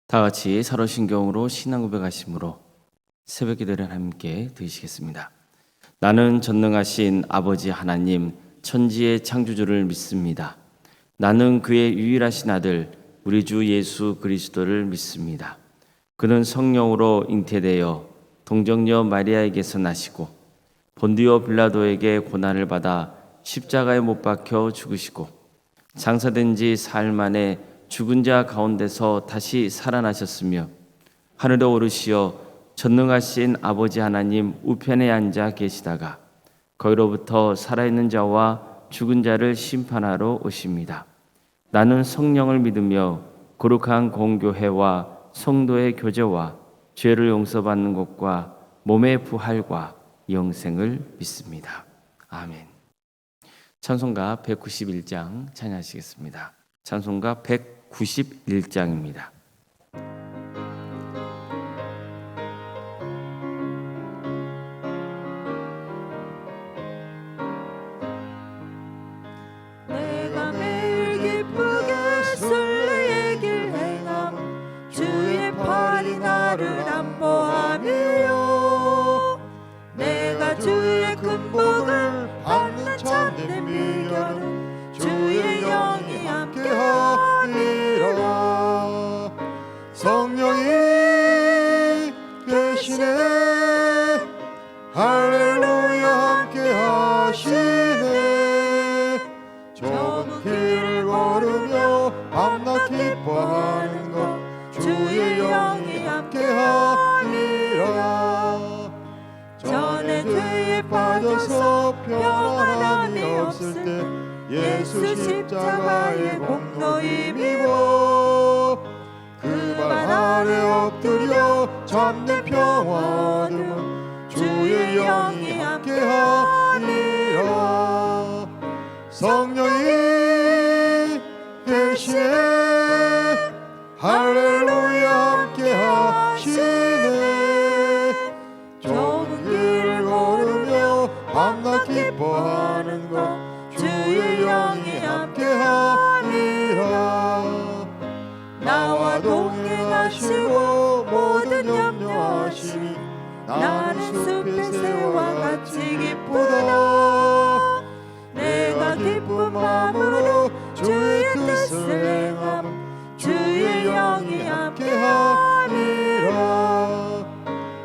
다 같이 사도신경으로 신앙 고백하심으로 새벽 기도를 함께 드리시겠습니다. 나는 전능하신 아버지 하나님 천지의 창조주를 믿습니다. 나는 그의 유일하신 아들 우리 주 예수 그리스도를 믿습니다. 그는 성령으로 잉태되어 동정녀 마리아에게서 나시고 본디오 빌라도에게 고난을 받아 십자가에 못 박혀 죽으시고 장사된 지 사흘 만에 죽은 자 가운데서 다시 살아나셨으며 하늘에 오르시어 전능하신 아버지 하나님 우편에 앉아 계시다가 거기로부터 살아있는 자와 죽은 자를 심판하러 오십니다. 나는 성령을 믿으며 거룩한 공교회와 성도의 교제와 죄를 용서받는 것과 몸의 부활과 영생을 믿습니다. 아멘. 찬송가 191장 찬양하시겠습니다. 찬송가 191장입니다. 내가 매일 기쁘게 순례의 길 행함 주의 팔이 나를 안보하며 내가 주의 큰 복을 받는 참된 비결은 주의 영이 함께하리라. 성령이 계시네 할렐루야 함께하시네 좁은 길을 걸으며 밤낮 기뻐하는 것 주의 영이 함께하리라. 전에 죄에 빠져서 평안함이 없을 때 예수 십자가의 공로 힘입어 그 발 아래 엎드려 참된 평화 얻음은 주의 영이 함께하리라. 성령이 계시네 할렐루야 함께하시네 좁은 길을 걸으며 밤낮 기뻐하는 것 주의 영이 함께하리라. 나와 동행하시고 모든 염려하시니 나는 숲의 새와 같이 기쁘다. 내가 기쁜 마음으로 주의 뜻을 행함 주의 영이 함께하리라.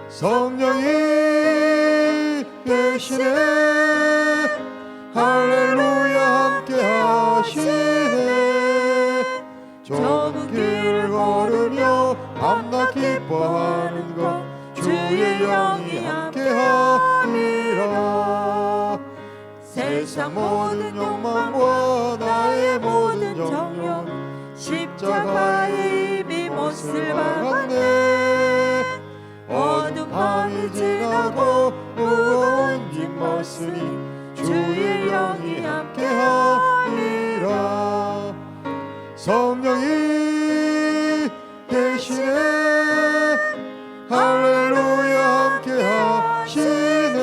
성령이 계시네 할렐루야 함께하시네 좁은 길을 걸으며 밤낮 기뻐하는 것 주의 영이 함께하리라. 세상 모든 욕망과 나의 모든 정욕 십자가에 이미 못을 박았네. 어두운 밤이 지나고 무거운 짐 벗으니 주의 영이 함께하리라. 성령이 계시네 할렐루야 함께하시네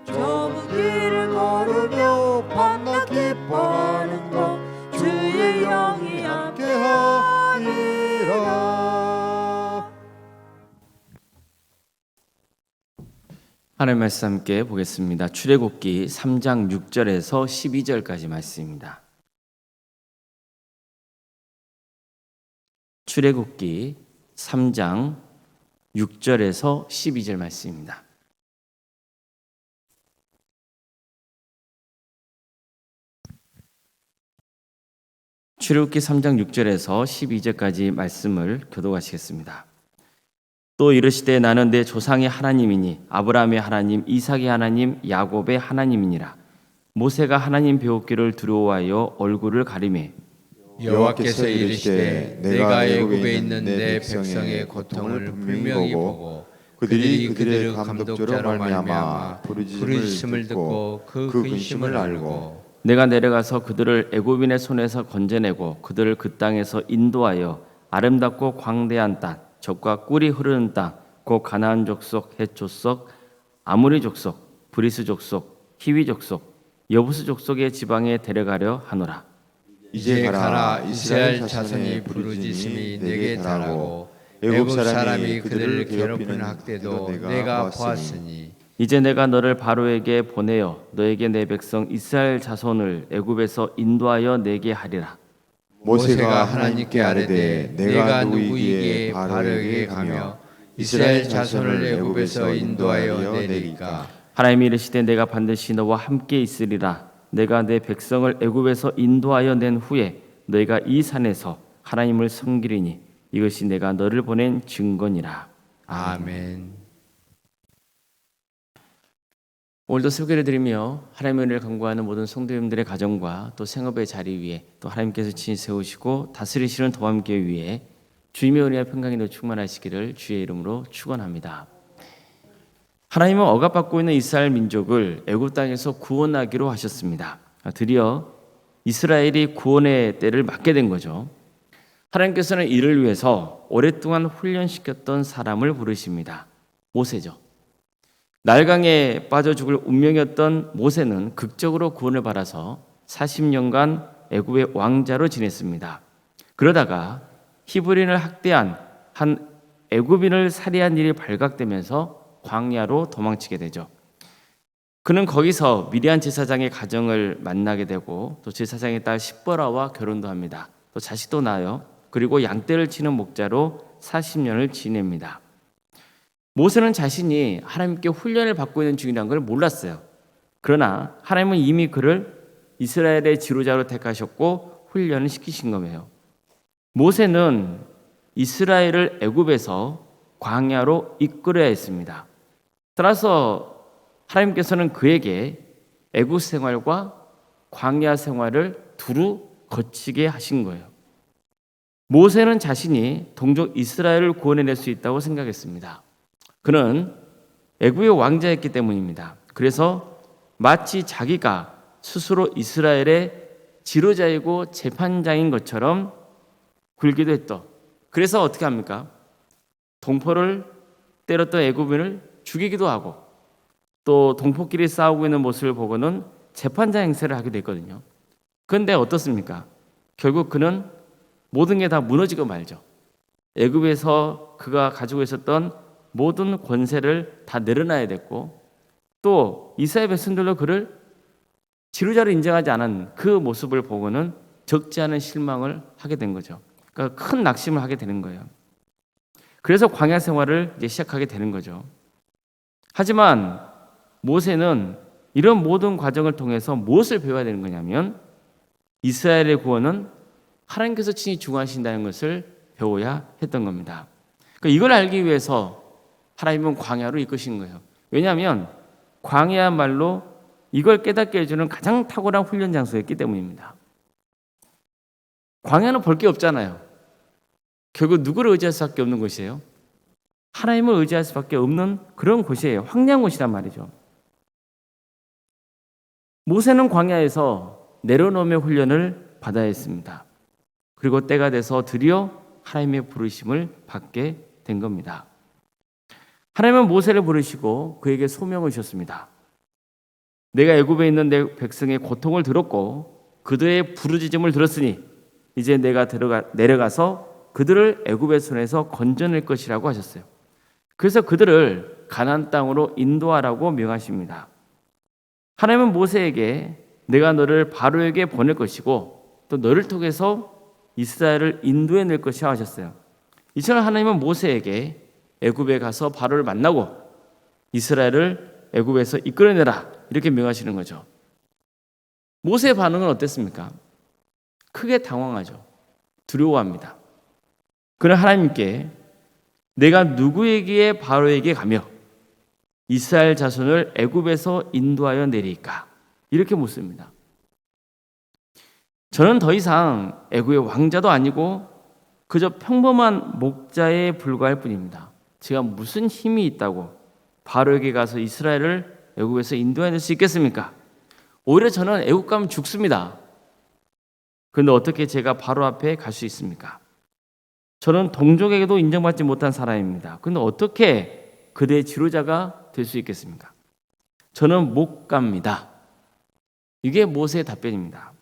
좁은 길을 걸으며 밤낮 기뻐하는 것 주의 영이 함께하리라. 하나님 말씀 함께 보겠습니다. 출애굽기 3장 6절에서 12절까지 말씀입니다. 출애굽기 3장 6절에서 12절 말씀입니다. 출애굽기 3장 6절에서 12절까지 말씀을 교독하시겠습니다. 또 이르시되 나는 내 조상의 하나님이니 아브라함의 하나님 이삭의 하나님 야곱의 하나님이니라. 모세가 하나님 배웠기를 두려워하여 얼굴을 가리매 여호와께서 이르시되 내가 애굽에 있는 내 백성의 고통을 분명히 보고 그들이 그들의 감독자로 말미암아 부르짖음을 듣고 그 근심을 알고 내가 내려가서 그들을 애굽인의 손에서 건져내고 그들을 그 땅에서 인도하여 아름답고 광대한 땅 젖과 꿀이 흐르는 땅 곧 가나안 족속 헷 족속 아모리 족속 브리스 족속 히위 족속 여부스 족속의 지방에 데려가려 하노라. 이제 가라 이스라엘 자손이 부르짖음이 내게 달하고 애굽 사람이 그들을 괴롭히는 학대도 내가 보았으니 이제 내가 너를 바로에게 보내어 너에게 내 백성 이스라엘 자손을 애굽에서 인도하여 내게 하리라. 모세가 하나님께 아뢰되 내가 누구에게 바로에게 가며 이스라엘 자손을 애굽에서 인도하여 내리까. 하나님이 이르시되 내가 반드시 너와 함께 있으리라. 내가 내 백성을 애굽에서 인도하여 낸 후에 너희가 이 산에서 하나님을 섬기리니 이것이 내가 너를 보낸 증거니라. 아멘. 오늘도 소개를 드리며 하나님의 은혜를 간구하는 모든 성도님들의 가정과 또 생업의 자리 위에 또 하나님께서 친히 세우시고 다스리시는 도함교회 위에 주님의 은혜와 평강이 더 충만하시기를 주의 이름으로 축원합니다. 하나님은 억압받고 있는 이스라엘 민족을 애굽 땅에서 구원하기로 하셨습니다. 드디어 이스라엘이 구원의 때를 맞게 된 거죠. 하나님께서는 이를 위해서 오랫동안 훈련시켰던 사람을 부르십니다. 모세죠. 날강에 빠져 죽을 운명이었던 모세는 극적으로 구원을 받아서 40년간 애굽의 왕자로 지냈습니다. 그러다가 히브리인을 학대한 한 애굽인을 살해한 일이 발각되면서 광야로 도망치게 되죠. 그는 거기서 미디안 제사장의 가정을 만나게 되고 또 제사장의 딸 십보라와 결혼도 합니다. 또 자식도 낳아요. 그리고 양떼를 치는 목자로 40년을 지냅니다. 모세는 자신이 하나님께 훈련을 받고 있는 중이라는 걸 몰랐어요. 그러나 하나님은 이미 그를 이스라엘의 지도자로 택하셨고 훈련을 시키신 거예요. 모세는 이스라엘을 애굽에서 광야로 이끌어야 했습니다. 따라서 하나님께서는 그에게 애굽 생활과 광야 생활을 두루 거치게 하신 거예요. 모세는 자신이 동족 이스라엘을 구원해낼 수 있다고 생각했습니다. 그는 애굽의 왕자였기 때문입니다. 그래서 마치 자기가 스스로 이스라엘의 지도자이고 재판장인 것처럼 굴기도 했던. 그래서 어떻게 합니까? 동포를 때렸던 애굽인을 죽이기도 하고 또 동포끼리 싸우고 있는 모습을 보고는 재판장 행세를 하게 됐거든요. 그런데 어떻습니까? 결국 그는 모든 게 다 무너지고 말죠. 애굽에서 그가 가지고 있었던 모든 권세를 다 내려놔야 됐고 또 이스라엘 백성들도 그를 지도자로 인정하지 않은 그 모습을 보고는 적지 않은 실망을 하게 된 거죠. 그러니까 큰 낙심을 하게 되는 거예요. 그래서 광야 생활을 이제 시작하게 되는 거죠. 하지만 모세는 이런 모든 과정을 통해서 무엇을 배워야 되는 거냐면 이스라엘의 구원은 하나님께서 친히 중하신다는 것을 배워야 했던 겁니다. 그러니까 이걸 알기 위해서 하나님은 광야로 이끄신 거예요. 왜냐하면 광야야말로 이걸 깨닫게 해주는 가장 탁월한 훈련 장소였기 때문입니다. 광야는 볼 게 없잖아요. 결국 누구를 의지할 수밖에 없는 곳이에요? 하나님을 의지할 수밖에 없는 그런 곳이에요. 황량한 곳이란 말이죠. 모세는 광야에서 내려놓음의 훈련을 받아야 했습니다. 그리고 때가 돼서 드디어 하나님의 부르심을 받게 된 겁니다. 하나님은 모세를 부르시고 그에게 소명을 주셨습니다. 내가 애굽에 있는 내 백성의 고통을 들었고 그들의 부르짖음을 들었으니 이제 내가 내려가서 그들을 애굽의 손에서 건져낼 것이라고 하셨어요. 그래서 그들을 가나안 땅으로 인도하라고 명하십니다. 하나님은 모세에게 내가 너를 바로에게 보낼 것이고 또 너를 통해서 이스라엘을 인도해낼 것이라 하셨어요. 이처럼 하나님은 모세에게 애굽에 가서 바로를 만나고 이스라엘을 애굽에서 이끌어내라 이렇게 명하시는 거죠. 모세의 반응은 어땠습니까? 크게 당황하죠. 두려워합니다. 그는 하나님께 내가 누구에게 바로에게 가며 이스라엘 자손을 애굽에서 인도하여 내리까? 이렇게 묻습니다. 저는 더 이상 애굽의 왕자도 아니고 그저 평범한 목자에 불과할 뿐입니다. 제가 무슨 힘이 있다고 바로에게 가서 이스라엘을 애굽에서 인도해낼 수 있겠습니까? 오히려 저는 애굽 가면 죽습니다. 그런데 어떻게 제가 바로 앞에 갈 수 있습니까? 저는 동족에게도 인정받지 못한 사람입니다. 그런데 어떻게 그들의 지도자가 될 수 있겠습니까? 저는 못 갑니다. 이게 모세의 답변입니다.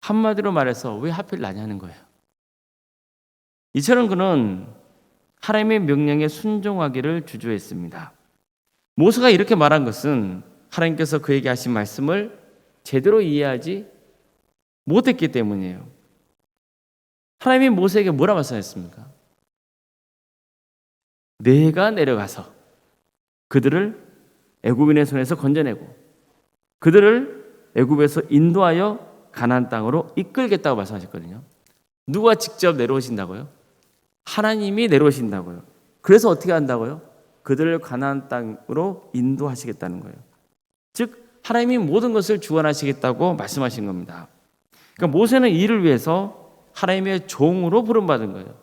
한마디로 말해서 왜 하필 나냐는 거예요. 이처럼 그는 하나님의 명령에 순종하기를 주저했습니다. 모세가 이렇게 말한 것은 하나님께서 그에게 하신 말씀을 제대로 이해하지 못했기 때문이에요. 하나님이 모세에게 뭐라 말씀하셨습니까? 내가 내려가서 그들을 애굽인의 손에서 건져내고 그들을 애굽에서 인도하여 가나안 땅으로 이끌겠다고 말씀하셨거든요. 누가 직접 내려오신다고요? 하나님이 내려오신다고요. 그래서 어떻게 한다고요? 그들을 가나안 땅으로 인도하시겠다는 거예요. 즉 하나님이 모든 것을 주관하시겠다고 말씀하신 겁니다. 그러니까 모세는 이를 위해서 하나님의 종으로 부름받은 거예요.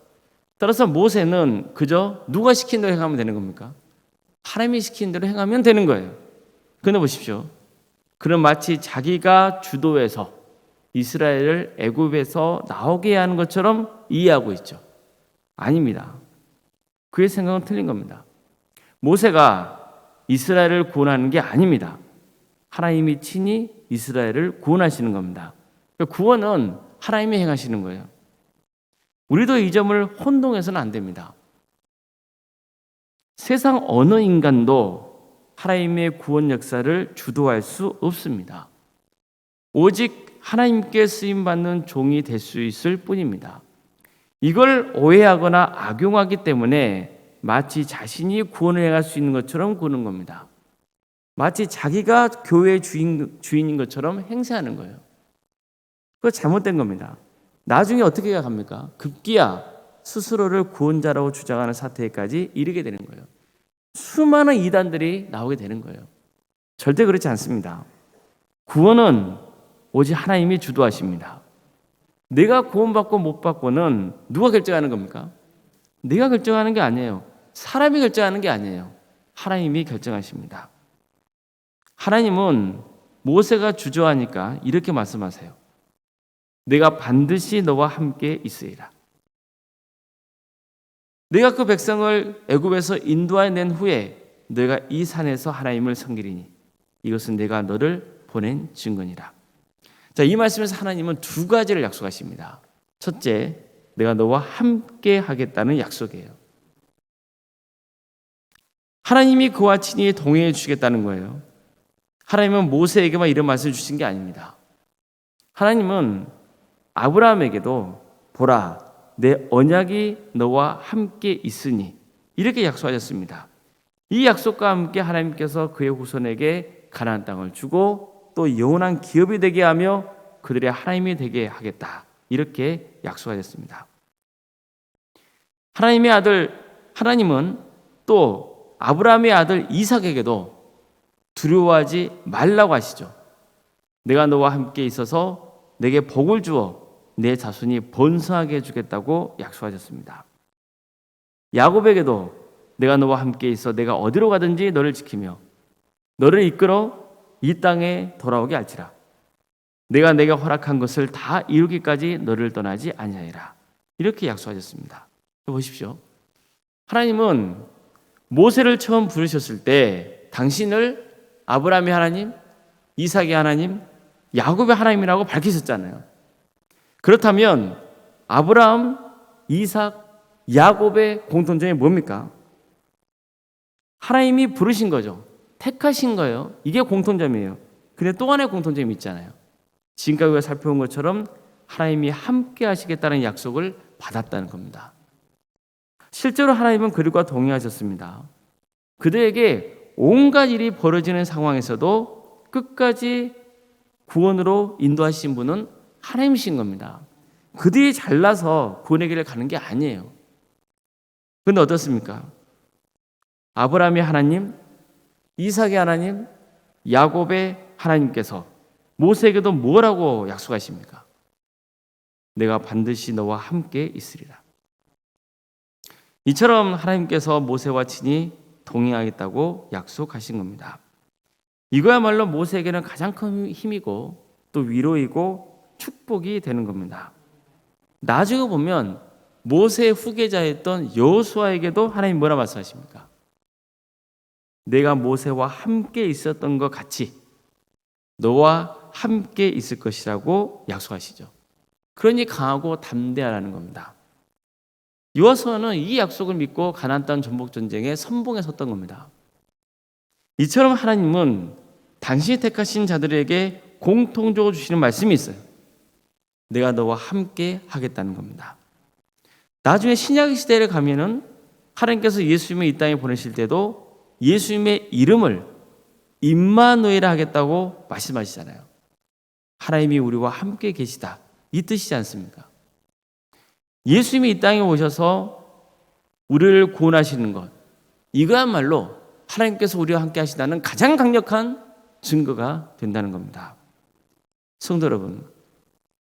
따라서 모세는 그저 누가 시킨 대로 행하면 되는 겁니까? 하나님이 시킨 대로 행하면 되는 거예요. 그런데 보십시오. 그는 마치 자기가 주도해서 이스라엘을 애굽에서 나오게 하는 것처럼 이해하고 있죠. 아닙니다. 그의 생각은 틀린 겁니다. 모세가 이스라엘을 구원하는 게 아닙니다. 하나님이 친히 이스라엘을 구원하시는 겁니다. 구원은 하나님이 행하시는 거예요. 우리도 이 점을 혼동해서는 안 됩니다. 세상 어느 인간도 하나님의 구원 역사를 주도할 수 없습니다. 오직 하나님께 쓰임받는 종이 될 수 있을 뿐입니다. 이걸 오해하거나 악용하기 때문에 마치 자신이 구원을 행할 수 있는 것처럼 구는 겁니다. 마치 자기가 교회의 주인인 것처럼 행세하는 거예요. 그거 잘못된 겁니다. 나중에 어떻게 합니까? 급기야 스스로를 구원자라고 주장하는 사태까지 이르게 되는 거예요. 수많은 이단들이 나오게 되는 거예요. 절대 그렇지 않습니다. 구원은 오직 하나님이 주도하십니다. 내가 구원받고 못 받고는 누가 결정하는 겁니까? 내가 결정하는 게 아니에요. 사람이 결정하는 게 아니에요. 하나님이 결정하십니다. 하나님은 모세가 주저하니까 이렇게 말씀하세요. 내가 반드시 너와 함께 있으리라. 내가 그 백성을 애굽에서 인도해낸 후에 너희가 이 산에서 하나님을 섬기리니 이것은 내가 너를 보낸 증거니라. 자, 이 말씀에서 하나님은 두 가지를 약속하십니다. 첫째, 내가 너와 함께 하겠다는 약속이에요. 하나님이 그와 친히 동행해 주시겠다는 거예요. 하나님은 모세에게만 이런 말씀을 주신 게 아닙니다. 하나님은 아브라함에게도 보라, 내 언약이 너와 함께 있으니 이렇게 약속하셨습니다. 이 약속과 함께 하나님께서 그의 후손에게 가나안 땅을 주고 또 영원한 기업이 되게 하며 그들의 하나님이 되게 하겠다. 이렇게 약속하셨습니다. 하나님의 아들 하나님은 또 아브라함의 아들 이삭에게도 두려워하지 말라고 하시죠. 내가 너와 함께 있어서 내게 복을 주어 내 자손이 번성하게 해주겠다고 약속하셨습니다. 야곱에게도 내가 너와 함께 있어 내가 어디로 가든지 너를 지키며 너를 이끌어 이 땅에 돌아오게 할지라. 내가 내게 허락한 것을 다 이루기까지 너를 떠나지 아니하리라. 이렇게 약속하셨습니다. 보십시오. 하나님은 모세를 처음 부르셨을 때 당신을 아브라함의 하나님, 이삭의 하나님, 야곱의 하나님이라고 밝히셨잖아요. 그렇다면 아브라함, 이삭, 야곱의 공통점이 뭡니까? 하나님이 부르신 거죠. 택하신 거예요. 이게 공통점이에요. 근데 또 하나의 공통점이 있잖아요. 지금까지 우리가 살펴본 것처럼 하나님이 함께 하시겠다는 약속을 받았다는 겁니다. 실제로 하나님은 그들과 동행하셨습니다. 그들에게 온갖 일이 벌어지는 상황에서도 끝까지 구원으로 인도하신 분은 하나님이신 겁니다. 그들이 잘나서 구원의 길을 가는 게 아니에요. 그런데 어떻습니까? 아브라함의 하나님, 이삭의 하나님, 야곱의 하나님께서 모세에게도 뭐라고 약속하십니까? 내가 반드시 너와 함께 있으리라. 이처럼 하나님께서 모세와 친히 동행하겠다고 약속하신 겁니다. 이거야말로 모세에게는 가장 큰 힘이고 또 위로이고 축복이 되는 겁니다. 나중에 보면 모세의 후계자였던 여호수아에게도 하나님 뭐라 말씀하십니까? 내가 모세와 함께 있었던 것 같이 너와 함께 있을 것이라고 약속하시죠. 그러니 강하고 담대하라는 겁니다. 여호수아는 이 약속을 믿고 가나안 땅 전복 전쟁에 선봉에 섰던 겁니다. 이처럼 하나님은 당신이 택하신 자들에게 공통적으로 주시는 말씀이 있어요. 내가 너와 함께 하겠다는 겁니다. 나중에 신약 시대를 가면은 하나님께서 예수님을 이 땅에 보내실 때도 예수님의 이름을 임마누엘이라 하겠다고 말씀하시잖아요. 하나님이 우리와 함께 계시다, 이 뜻이지 않습니까? 예수님이 이 땅에 오셔서 우리를 구원하시는 것, 이거야말로 하나님께서 우리와 함께 하시다는 가장 강력한 증거가 된다는 겁니다. 성도 여러분,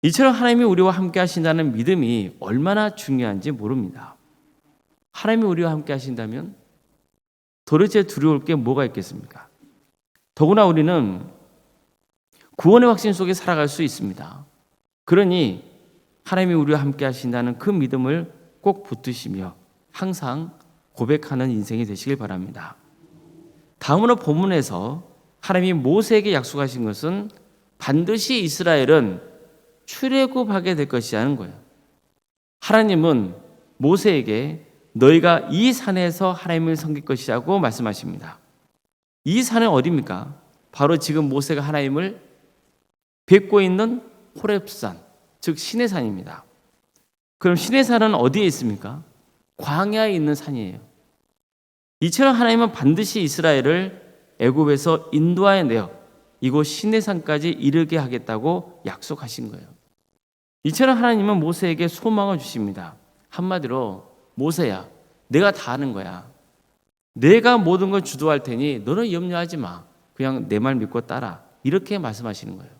이처럼 하나님이 우리와 함께 하신다는 믿음이 얼마나 중요한지 모릅니다. 하나님이 우리와 함께 하신다면 도대체 두려울 게 뭐가 있겠습니까? 더구나 우리는 구원의 확신 속에 살아갈 수 있습니다. 그러니 하나님이 우리와 함께 하신다는 그 믿음을 꼭 붙드시며 항상 고백하는 인생이 되시길 바랍니다. 다음으로 본문에서 하나님이 모세에게 약속하신 것은 반드시 이스라엘은 출애굽하게 될 것이라는 거예요. 하나님은 모세에게 너희가 이 산에서 하나님을 섬길 것이라고 말씀하십니다. 이 산은 어디입니까? 바로 지금 모세가 하나님을 뵙고 있는 호렙산, 즉 시내산입니다. 그럼 시내산은 어디에 있습니까? 광야에 있는 산이에요. 이처럼 하나님은 반드시 이스라엘을 애굽에서 인도하여 내어 이곳 시내산까지 이르게 하겠다고 약속하신 거예요. 이처럼 하나님은 모세에게 소망을 주십니다. 한마디로 모세야, 내가 다 하는 거야. 내가 모든 걸 주도할 테니 너는 염려하지 마. 그냥 내 말 믿고 따라. 이렇게 말씀하시는 거예요.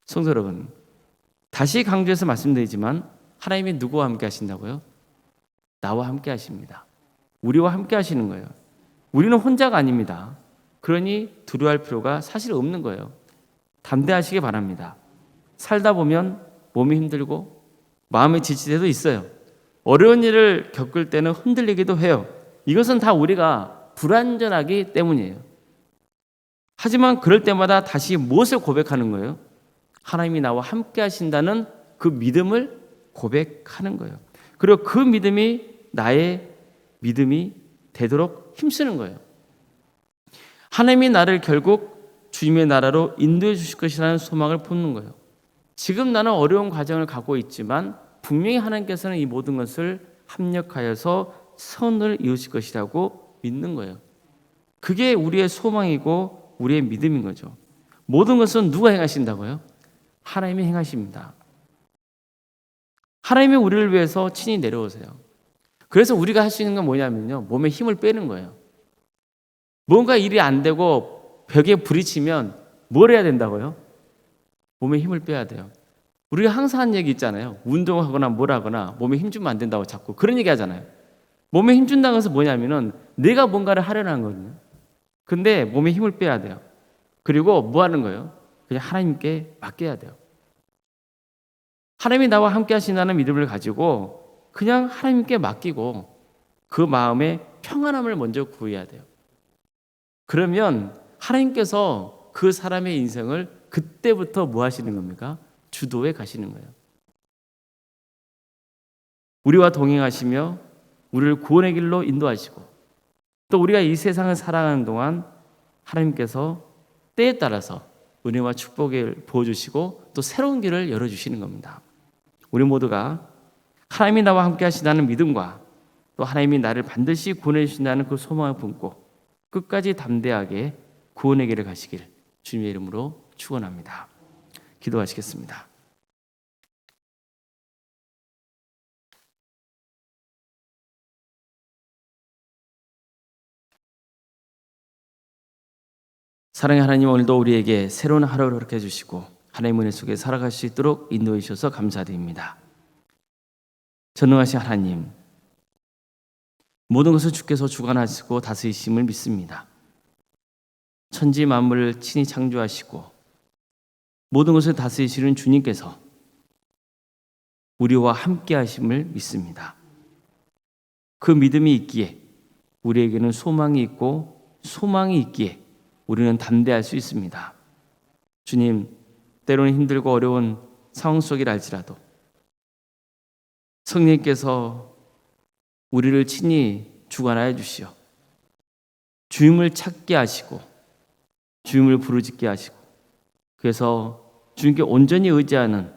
성도 여러분, 다시 강조해서 말씀드리지만 하나님이 누구와 함께 하신다고요? 나와 함께 하십니다. 우리와 함께 하시는 거예요. 우리는 혼자가 아닙니다. 그러니 두려워할 필요가 사실 없는 거예요. 담대하시기 바랍니다. 살다 보면 몸이 힘들고 마음이 지칠 때도 있어요. 어려운 일을 겪을 때는 흔들리기도 해요. 이것은 다 우리가 불완전하기 때문이에요. 하지만 그럴 때마다 다시 무엇을 고백하는 거예요? 하나님이 나와 함께 하신다는 그 믿음을 고백하는 거예요. 그리고 그 믿음이 나의 믿음이 되도록 힘쓰는 거예요. 하나님이 나를 결국 주님의 나라로 인도해 주실 것이라는 소망을 품는 거예요. 지금 나는 어려운 과정을 갖고 있지만 분명히 하나님께서는 이 모든 것을 합력하여서 선을 이루실 것이라고 믿는 거예요. 그게 우리의 소망이고 우리의 믿음인 거죠. 모든 것은 누가 행하신다고요? 하나님이 행하십니다. 하나님이 우리를 위해서 친히 내려오세요. 그래서 우리가 할 수 있는 건 뭐냐면요, 몸에 힘을 빼는 거예요. 뭔가 일이 안 되고 벽에 부딪히면 뭘 해야 된다고요? 몸에 힘을 빼야 돼요. 우리가 항상 하는 얘기 있잖아요. 운동하거나 뭘 하거나 몸에 힘 주면 안 된다고 자꾸 그런 얘기 하잖아요. 몸에 힘 준다는 것은 뭐냐면은 내가 뭔가를 하려는 거거든요. 근데 몸에 힘을 빼야 돼요. 그리고 뭐 하는 거예요? 그냥 하나님께 맡겨야 돼요. 하나님이 나와 함께 하신다는 믿음을 가지고 그냥 하나님께 맡기고 그 마음에 평안함을 먼저 구해야 돼요. 그러면 하나님께서 그 사람의 인생을 그때부터 뭐 하시는 겁니까? 주도해 가시는 거예요. 우리와 동행하시며 우리를 구원의 길로 인도하시고 또 우리가 이 세상을 살아가는 동안 하나님께서 때에 따라서 은혜와 축복을 부어주시고 또 새로운 길을 열어주시는 겁니다. 우리 모두가 하나님이 나와 함께 하신다는 믿음과 또 하나님이 나를 반드시 구원해 주신다는 그 소망을 품고 끝까지 담대하게 구원의 길을 가시길 주님의 이름으로 축원합니다. 기도하시겠습니다. 사랑의 하나님, 오늘도 우리에게 새로운 하루를 허락해 주시고 하나님의 은혜 속에 살아갈 수 있도록 인도해 주셔서 감사드립니다. 전능하신 하나님, 모든 것을 주께서 주관하시고 다스리심을 믿습니다. 천지 만물을 친히 창조하시고 모든 것을 다스리시는 주님께서 우리와 함께 하심을 믿습니다. 그 믿음이 있기에 우리에게는 소망이 있고 소망이 있기에 우리는 담대할 수 있습니다. 주님, 때로는 힘들고 어려운 상황 속이랄지라도 성령님께서 우리를 친히 주관하여 주시어 주님을 찾게 하시고 주님을 부르짖게 하시고 그래서 주님께 온전히 의지하는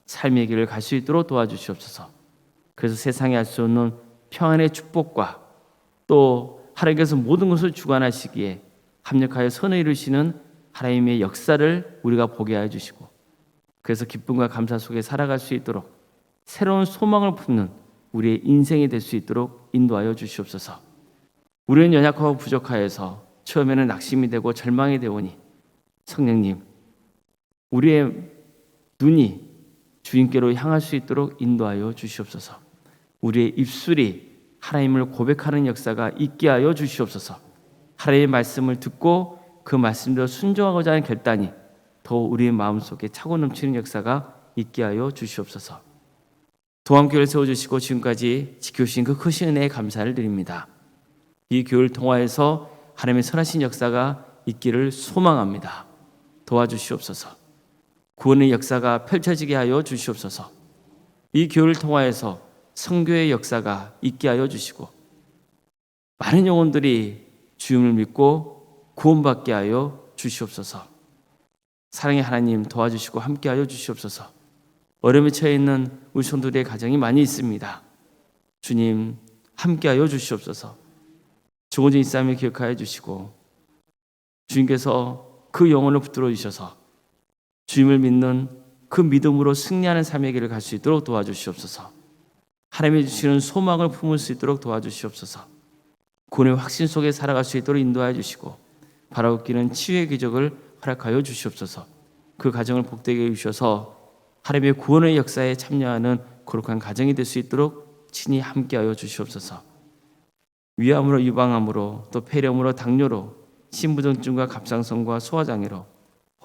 삶의 길을 갈 수 있도록 도와주시옵소서. 그래서 세상에 알 수 없는 평안의 축복과 또 하나님께서 모든 것을 주관하시기에 합력하여 선을 이루시는 하나님의 역사를 우리가 보게 하여 주시고 그래서 기쁨과 감사 속에 살아갈 수 있도록 새로운 소망을 품는 우리의 인생이 될 수 있도록 인도하여 주시옵소서. 우리는 연약하고 부족하여서 처음에는 낙심이 되고 절망이 되오니 성령님 우리의 눈이 주님께로 향할 수 있도록 인도하여 주시옵소서. 우리의 입술이 하나님을 고백하는 역사가 있게 하여 주시옵소서. 하나님의 말씀을 듣고 그 말씀대로 순종하고자 하는 결단이 더 우리의 마음속에 차고 넘치는 역사가 있게 하여 주시옵소서. 도함교회를 세워주시고 지금까지 지켜주신 그 크신 은혜에 감사를 드립니다. 이 교회를 통하여서 하나님의 선하신 역사가 있기를 소망합니다. 도와주시옵소서. 구원의 역사가 펼쳐지게 하여 주시옵소서. 이 교회를 통하여서 선교의 역사가 있게 하여 주시고 많은 영혼들이 주님을 믿고 구원받게 하여 주시옵소서. 사랑의 하나님 도와주시고 함께 하여 주시옵소서. 어려움에 처해 있는 우리 성도들의 가정이 많이 있습니다. 주님 함께 하여 주시옵소서. 죽어진 이 삶을 기억하여 주시고 주님께서 그 영혼을 붙들어 주셔서 주님을 믿는 그 믿음으로 승리하는 삶의 길을 갈 수 있도록 도와주시옵소서. 하나님이 주시는 소망을 품을 수 있도록 도와주시옵소서. 구원의 확신 속에 살아갈 수 있도록 인도하여 주시고 바라옵기는 치유의 기적을 허락하여 주시옵소서. 그 가정을 복되게 해주셔서 하나님의 구원의 역사에 참여하는 거룩한 가정이 될 수 있도록 친히 함께하여 주시옵소서. 위암으로 유방암으로 또 폐렴으로 당뇨로 신부전증과 갑상선과 소화장애로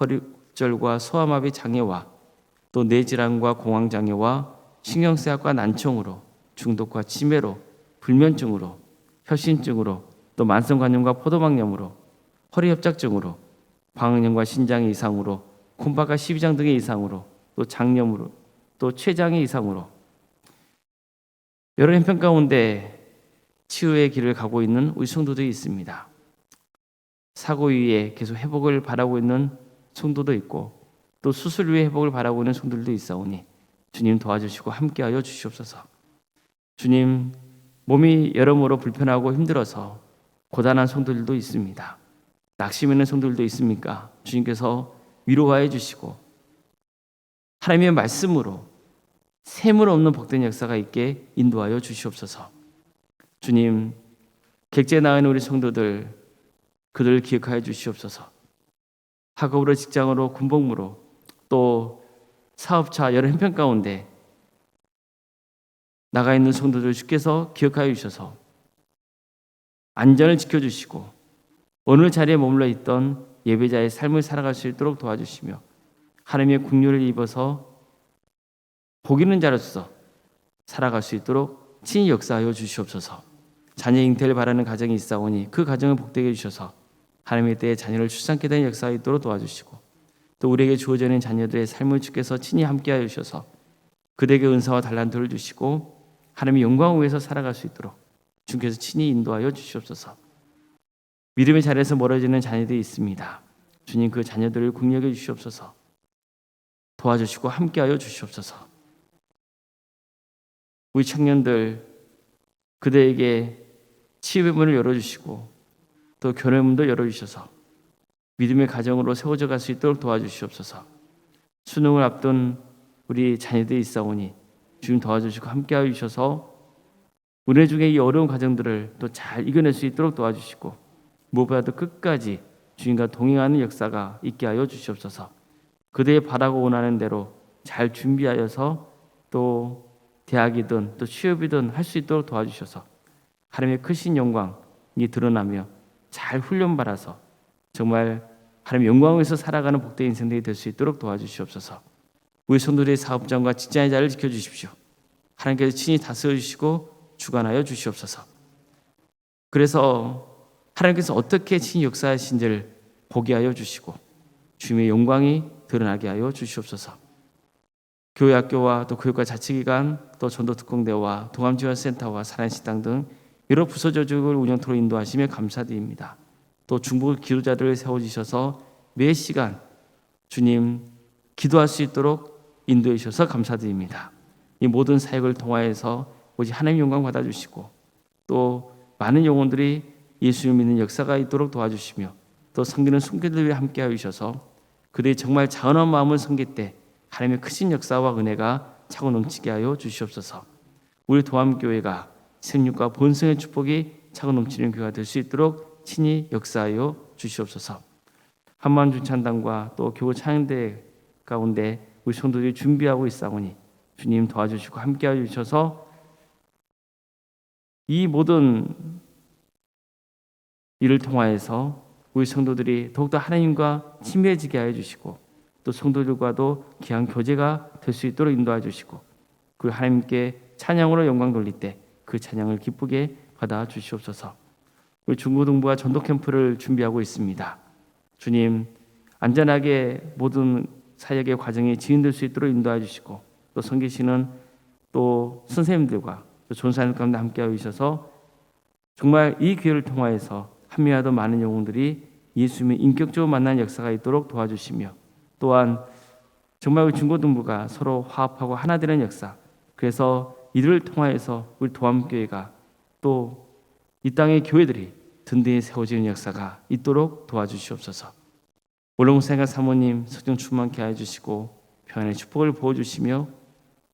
허리절과 소아마비 장애와 또 뇌질환과 공황장애와 신경쇠약과 난청으로 중독과 치매로 불면증으로 혈신증으로 또 만성관염과 포도막염으로 허리협착증으로 방광염과 신장의 이상으로 콩팥과 십이장 등의 이상으로 또 장염으로 또 췌장의 이상으로 여러 형편 가운데 치유의 길을 가고 있는 우리 성도들이 있습니다. 사고 이후에 계속 회복을 바라고 있는 성도도 있고 또 수술 후에 회복을 바라고 있는 성도들도 있사오니 주님 도와주시고 함께하여 주시옵소서. 주님 몸이 여러모로 불편하고 힘들어서 고단한 성도들도 있습니다. 낙심 있는 성도들도 있습니까? 주님께서 위로하여 주시고 하나님의 말씀으로 샘물 없는 복된 역사가 있게 인도하여 주시옵소서. 주님 객지에 나가 있는 우리 성도들 그들을 기억하여 주시옵소서. 학업으로 직장으로 군복무로 또 사업차 여러 형편 가운데 나가 있는 성도들 주께서 기억하여 주셔서 안전을 지켜주시고 어느 자리에 머물러 있던 예배자의 삶을 살아갈 수 있도록 도와주시며 하나님의 긍휼을 입어서 복 있는 자로서 살아갈 수 있도록 친히 역사하여 주시옵소서. 자녀 잉태를 바라는 가정이 있사오니 그 가정을 복되게 해주셔서 하나님의 때에 자녀를 출산케 되는 역사가 있도록 도와주시고 또 우리에게 주어져 있는 자녀들의 삶을 주께서 친히 함께하여 주셔서 그들에게 은사와 달란트를 주시고 하나님의 영광을 위해서 살아갈 수 있도록 주께서 친히 인도하여 주시옵소서. 믿음의 자리에서 멀어지는 자녀들이 있습니다. 주님 그 자녀들을 긍휼히 주시옵소서. 도와주시고 함께하여 주시옵소서. 우리 청년들 그들에게 치유의 문을 열어주시고 또 결혼의 문도 열어주셔서 믿음의 가정으로 세워져 갈 수 있도록 도와주시옵소서. 수능을 앞둔 우리 자녀들이 있사오니 주님 도와주시고 함께하여 주셔서 은혜 중에 이 어려운 과정들을 또 잘 이겨낼 수 있도록 도와주시고 무엇보다도 끝까지 주님과 동행하는 역사가 있게 하여 주시옵소서. 그들의 바라고 원하는 대로 잘 준비하여서 또 대학이든 또 취업이든 할 수 있도록 도와주셔서 하나님의 크신 영광이 드러나며 잘 훈련받아서 정말 하나님의 영광에서 살아가는 복된 인생들이 될 수 있도록 도와주시옵소서. 우리 성도들의 사업장과 직장의 자리를 지켜주십시오. 하나님께서 친히 다스려주시고 주관하여 주시옵소서. 그래서 하나님께서 어떻게 친히 역사하신지를 보게 하여 주시고 주님의 영광이 드러나게 하여 주시옵소서. 교회 학교와 또 교육과 자치기관 또 전도특공대와 동암지원센터와 사랑식당 등 여러 부서 조직을 운영토록 인도하시며 감사드립니다. 또 중보 기도자들을 세워주셔서 매 시간 주님 기도할 수 있도록 인도해 주셔서 감사드립니다. 이 모든 사역을 통하여서 오직 하나님 영광 받아주시고 또 많은 영혼들이 예수를 믿는 역사가 있도록 도와주시며 또 섬기는 손길들 위해 함께하여 주셔서 그들이 정말 자원한 마음을 섬길 때 하나님의 크신 역사와 은혜가 차고 넘치게 하여 주시옵소서. 우리 도암교회가 생육과 본성의 축복이 차고 넘치는 교회가 될 수 있도록 친히 역사하여 주시옵소서. 한만주찬당과 또 교우 찬양대 가운데 우리 성도들이 준비하고 있사오니 주님 도와주시고 함께하여 주셔서 이 모든 일을 통하여서 우리 성도들이 더욱더 하나님과 친밀해지게 하여 주시고 또 성도들과도 귀한 교제가 될 수 있도록 인도해 주시고 그리고 하나님께 찬양으로 영광 돌릴 때 그 찬양을 기쁘게 받아 주시옵소서. 우리 중고등부가 전도 캠프를 준비하고 있습니다. 주님 안전하게 모든 사역의 과정이 진행될 수 있도록 인도해 주시고 또 섬기시는 또 선생님들과 또 전사님 가운데 함께하여 주셔서 정말 이 기회를 통하여서 한 명이라도 많은 영혼들이 예수님을 인격적으로 만나는 역사가 있도록 도와주시며 또한 정말 우리 중고등부가 서로 화합하고 하나 되는 역사, 그래서 이들을 통하여서 우리 도암교회가 또 이 땅의 교회들이 든든히 세워지는 역사가 있도록 도와주시옵소서. 올롱생각 사모님 성령 충만케 하여 주시고 평안의 축복을 부어주시며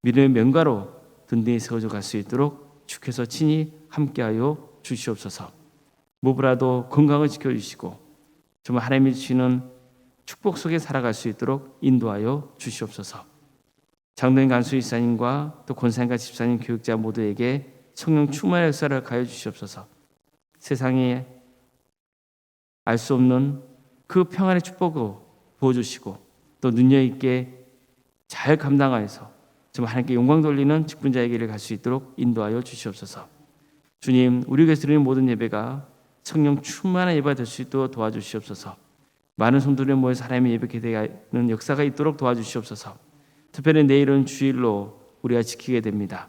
믿음의 명가로 든든히 세워져 갈 수 있도록 주께서 친히 함께하여 주시옵소서. 무엇보다도 건강을 지켜주시고 정말 하나님이 주시는 축복 속에 살아갈 수 있도록 인도하여 주시옵소서. 장로인 간수 이사님과 또 권사님과 집사님 교육자 모두에게 성령 충만의 역사를 가해 주시옵소서. 세상에 알 수 없는 그 평안의 축복을 부어주시고 또 능력있게 잘 감당하여서 정말 하나님께 영광 돌리는 직분자의 길을 갈 수 있도록 인도하여 주시옵소서. 주님, 우리 교회에서 드리는 모든 예배가 성령 충만한 예배가 될 수 있도록 도와주시옵소서. 많은 성도들이 모여서 하나님의 예배게 되는 역사가 있도록 도와주시옵소서. 특별히 내일은 주일로 우리가 지키게 됩니다.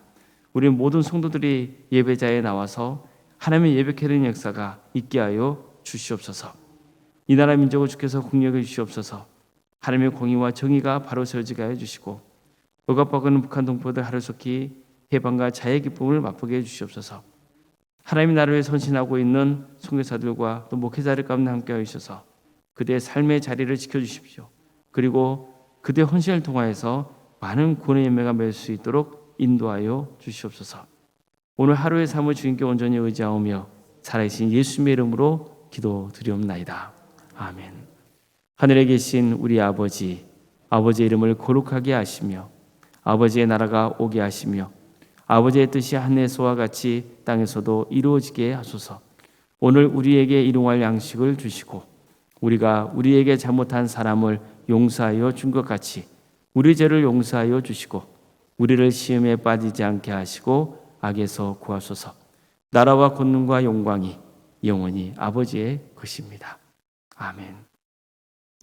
우리 모든 성도들이 예배자에 나와서 하나님의 예배게 되는 역사가 있게 하여 주시옵소서. 이 나라 민족을 주께서 국력해 주시옵소서. 하나님의 공의와 정의가 바로 세워지게 하여 주시고 억압받고는 북한 동포들 하루속히 해방과 자유의 기쁨을 맛보게 해 주시옵소서. 하나님의 나라를 선신하고 있는 선교사들과 또 목회자들 가운데 함께 하셔서 그들의 삶의 자리를 지켜주십시오. 그리고 그들의 헌신을 통하여서 많은 구원의 열매가 맺을 수 있도록 인도하여 주시옵소서. 오늘 하루의 삶을 주님께 온전히 의지하오며 살아계신 예수님의 이름으로 기도드리옵나이다. 아멘. 하늘에 계신 우리 아버지, 아버지의 이름을 거룩하게 하시며 아버지의 나라가 오게 하시며 아버지의 뜻이 하늘에서와 같이 땅에서도 이루어지게 하소서. 오늘 우리에게 일용할 양식을 주시고 우리가 우리에게 잘못한 사람을 용서하여 준 것 같이 우리 죄를 용서하여 주시고 우리를 시험에 빠지지 않게 하시고 악에서 구하소서. 나라와 권능과 영광이 영원히 아버지의 것입니다. 아멘.